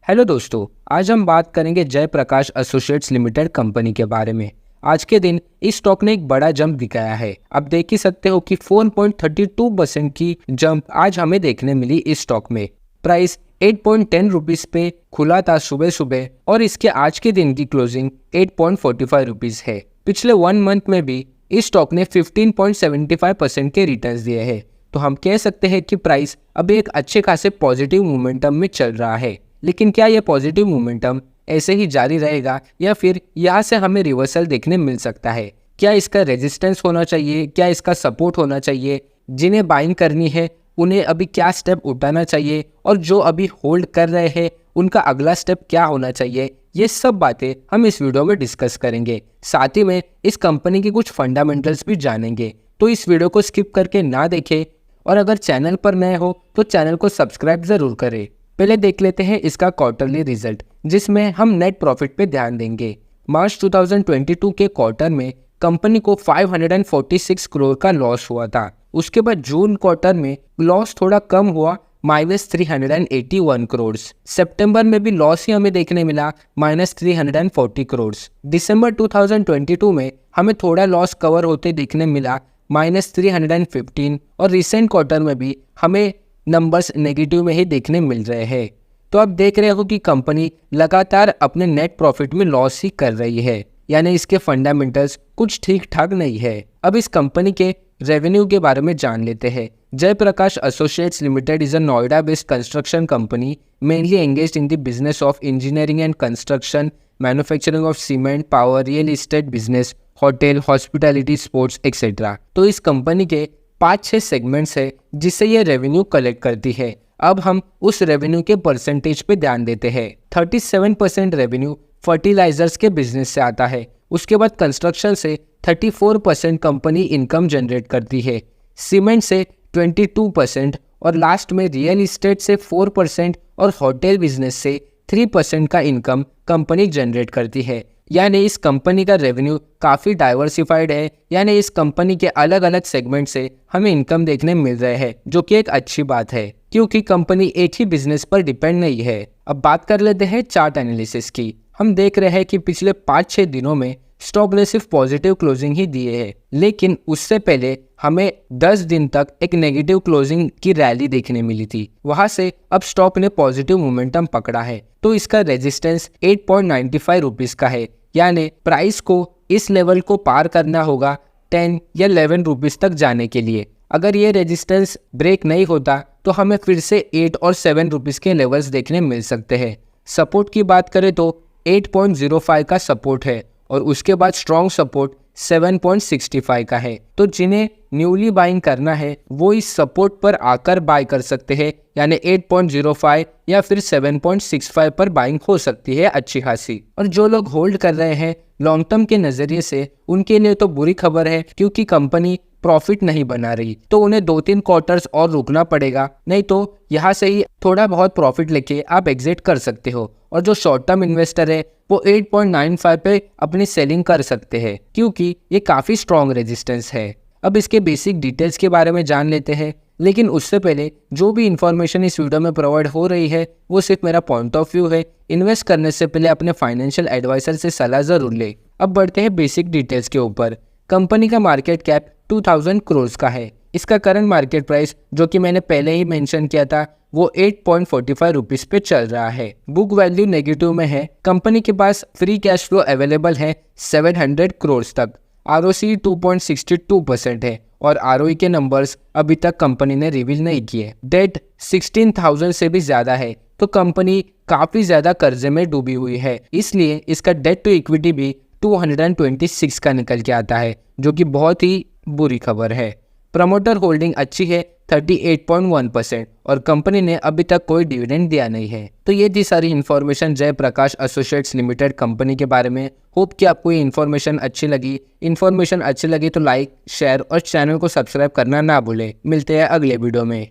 Hello दोस्तों, आज हम बात करेंगे जयप्रकाश एसोसिएट्स लिमिटेड कंपनी के बारे में। आज के दिन इस स्टॉक ने एक बड़ा जंप दिखाया है। आप देख ही सकते हो कि 4.32% की जंप आज हमें देखने मिली इस स्टॉक में। प्राइस 8.10 रुपीज पे खुला था सुबह सुबह और इसके आज के दिन की क्लोजिंग 8.45 रुपीज है। पिछले 1 मंथ में भी इस स्टॉक ने 15.75% के रिटर्न्स दिए हैं। तो हम कह सकते हैं कि प्राइस अभी एक अच्छे खासे पॉजिटिव मोमेंटम में चल रहा है। लेकिन क्या यह पॉजिटिव मोमेंटम ऐसे ही जारी रहेगा या फिर यहाँ से हमें रिवर्सल देखने मिल सकता है? क्या इसका रेजिस्टेंस होना चाहिए, क्या इसका सपोर्ट होना चाहिए? जिन्हें बाइंग करनी है उन्हें अभी क्या स्टेप उठाना चाहिए और जो अभी होल्ड कर रहे हैं उनका अगला स्टेप क्या होना चाहिए? ये सब बातें हम इस वीडियो में डिस्कस करेंगे। साथ ही में इस कंपनी के कुछ फंडामेंटल्स भी जानेंगे। तो इस वीडियो को स्किप करके ना देखें और अगर चैनल पर नए हो तो चैनल को सब्सक्राइब जरूर करें। पहले देख लेते हैं इसका क्वार्टरली रिजल्ट, जिसमें हम नेट प्रॉफिट पे ध्यान देंगे। मार्च 2022 के क्वार्टर में कंपनी को 546 करोड़ का लॉस हुआ था। उसके बाद जून क्वार्टर में लॉस थोड़ा कम हुआ, -381 करोड़। सितंबर में भी लॉस ही हमें देखने मिला, -340 करोड़। दिसंबर 2022 में हमें थोड़ा लॉस कवर होते देखने मिला, -315, और रिसेंट क्वार्टर में भी हमें नंबर्स नेगेटिव में ही देखने मिल रहे हैं। तो आप देख रहे हो कि कंपनी लगातार अपने नेट प्रॉफिट में लॉस ही कर रही है, यानी इसके फंडामेंटल्स कुछ ठीक ठाक नहीं है। अब इस कंपनी के रेवेन्यू के बारे में जान लेते हैं। Jaiprakash associates limited is a Noida based construction company mainly engaged in the business of engineering and construction, manufacturing of cement, power, real estate business, hotel, hospitality, sports etcetera. तो इस कंपनी के 5-6 सेगमेंट्स है जिससे ये रेवेन्यू कलेक्ट करती है। अब हम उस रेवेन्यू के परसेंटेज पे ध्यान देते हैं। 37% रेवेन्यू फर्टिलाइजर्स के बिजनेस से आता है। उसके बाद कंस्ट्रक्शन से 34% कंपनी इनकम जनरेट करती है, सीमेंट से 22% और लास्ट में रियल एस्टेट से 4% और होटल बिजनेस से 3% का इनकम कंपनी जनरेट करती है। यानी इस कंपनी का रेवेन्यू काफ़ी डाइवर्सिफाइड है, यानी इस कंपनी के अलग अलग सेगमेंट से हमें इनकम देखने मिल रहे हैं, जो कि एक अच्छी बात है क्योंकि कंपनी एक ही बिजनेस पर डिपेंड नहीं है। अब बात कर लेते हैं चार्ट एनालिसिस की। हम देख रहे हैं कि पिछले 5-6 दिनों में स्टॉक ने सिर्फ पॉजिटिव क्लोजिंग ही दिए है, लेकिन उससे पहले हमें 10 दिन तक एक नेगेटिव क्लोजिंग की रैली देखने मिली थी। वहां से अब स्टॉक ने पॉजिटिव मोमेंटम पकड़ा है। तो इसका रेजिस्टेंस 8.95 रुपीज का है, यानी प्राइस को इस लेवल को पार करना होगा 10 या 11 रुपीज तक जाने के लिए। अगर ये रेजिस्टेंस ब्रेक नहीं होता तो हमें फिर से 8 और 7 रुपीज के लेवल्स देखने मिल सकते हैं। सपोर्ट की बात करें तो 8.05 का सपोर्ट है और उसके बाद स्ट्रॉन्ग सपोर्ट 7.65 का है। तो जिन्हें न्यूली बाइंग करना है वो इस सपोर्ट पर आकर बाय कर सकते हैं, यानी 8.05 या फिर 7.65 पर बाइंग हो सकती है अच्छी खासी। और जो लोग होल्ड कर रहे हैं लॉन्ग टर्म के नजरिए से, उनके लिए तो बुरी खबर है क्योंकि कंपनी प्रॉफिट नहीं बना रही, तो उन्हें 2-3 क्वार्टर्स और रुकना पड़ेगा, नहीं तो यहाँ से ही थोड़ा बहुत प्रॉफिट लेके आप एग्जिट कर सकते हो। और जो शॉर्ट टर्म इन्वेस्टर है वो 8.95 पे अपनी सेलिंग कर सकते हैं क्योंकि ये काफ़ी स्ट्रॉन्ग रेजिस्टेंस है। अब इसके बेसिक डिटेल्स के बारे में जान लेते हैं, लेकिन उससे पहले जो भी इंफॉर्मेशन इस वीडियो में प्रोवाइड हो रही है वो सिर्फ मेरा पॉइंट ऑफ व्यू है। इन्वेस्ट करने से पहले अपने फाइनेंशियल एडवाइजर से सलाह जरूर ले। अब बढ़ते हैं बेसिक डिटेल्स के ऊपर। कंपनी का मार्केट कैप 2000 करोड़ का है। इसका करंट मार्केट प्राइस, जो कि मैंने पहले ही मेंशन किया था, वो 8.45 रुपीज पे चल रहा है। बुक वैल्यू नेगेटिव में है। कंपनी के पास फ्री कैश फ्लो अवेलेबल है 700 करोड़ तक। ROC 2.62% है और ROE के नंबर्स अभी तक कंपनी ने रिवील नहीं किए। डेट 16,000 से भी ज्यादा है, तो कंपनी काफी ज्यादा कर्जे में डूबी हुई है, इसलिए इसका डेट टू इक्विटी भी 226 का निकल के आता है, जो कि बहुत ही बुरी खबर है। प्रमोटर होल्डिंग अच्छी है 38.1% और कंपनी ने अभी तक कोई डिविडेंड दिया नहीं है। तो ये थी सारी information Jaiprakash associates limited company के बारे में। होप कि आपको ये इन्फॉर्मेशन अच्छी लगी तो लाइक, शेयर और चैनल को सब्सक्राइब करना ना भूले। मिलते हैं अगले वीडियो में।